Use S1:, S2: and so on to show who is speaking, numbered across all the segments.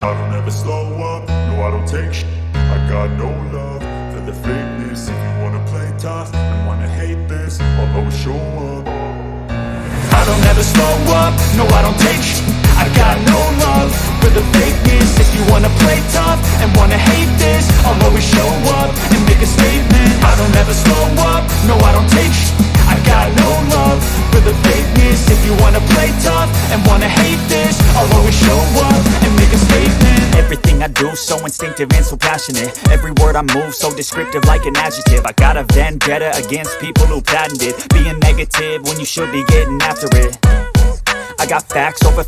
S1: I don't ever slow up, no I don't take shit. I got no love for the fakeness. If you wanna play tough and wanna hate this, I'll always show up.
S2: I don't ever slow up, no I don't take shit. I got no love for the fakeness. If you wanna play tough and wanna hate this, I'll always show up and make a statement. I don't ever slow up, no I don't take shit. I got no love for the fakeness. If you wanna play tough and wanna hate this, I'll always show up and make a statement.
S3: Everything I do so instinctive and so passionate. Every word I move so descriptive like an adjective. I got a vendetta against people who patented being negative when you should be getting after it. I got facts over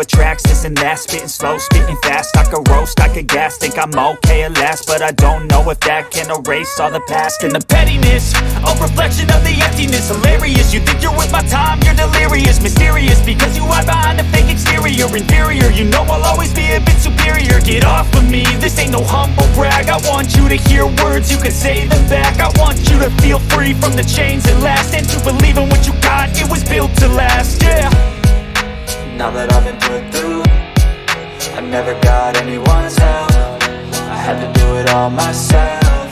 S3: tracks, this and that. Spitting slow, spitting fast. I could roast, I could gas. Think I'm okay at last, but I don't know if that can erase all the past.
S2: And the pettiness, a reflection of the emptiness. Hilarious, you think you're worth my time, you're delirious. Mysterious, because you hide behind a fake exterior. Inferior, you know I'll always be a bit superior. Get off of me, this ain't no humble brag. I want you to hear words, you can say them back. I want you to feel free from the chains that last, and to believe in what you got, it was built to last, yeah.
S3: Now that I've been put through, I never got anyone's help. I had to do it all myself.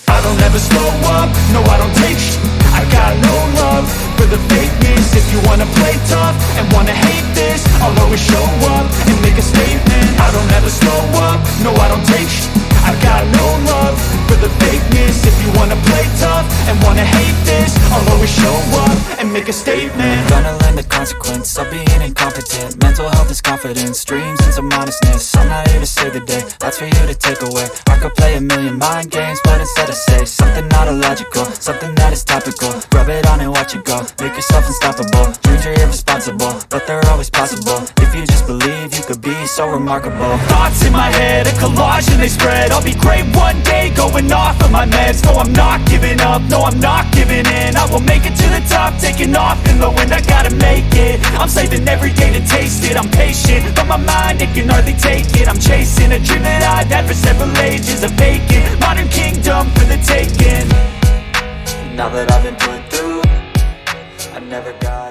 S2: I don't ever slow up, no I don't take shit. I got no love for the fakeness. If you wanna play tough and wanna hate this, I'll always show up and make a statement. I don't ever slow up, no I don't take shit. I got no love for the fakeness. If you wanna play tough and wanna hate this, I'll always show up and make a statement.
S3: Gonna learn the consequence of being incompetent. Mental health is confidence, dreams and some honestness. I'm not here to save the day, that's for you to take away. I could play a million mind games, but instead I say something not illogical, something that is topical. Rub it on and watch it go, make yourself unstoppable. Dreams are irresponsible, but they're always possible. If you just believe, you could be so remarkable.
S2: Thoughts in my head, a collage and they spread. I'll be great one day, going off of my meds. No, I'm not giving up, no, I'm not giving in. I will make it to the top, taking off in the wind. I gotta make it, I'm saving every day to taste it. I'm patient, but my mind, it can hardly take it. I'm chasing a dream that I've had for several ages. A vacant, modern kingdom for the taking.
S3: Now that I've been put through, I never got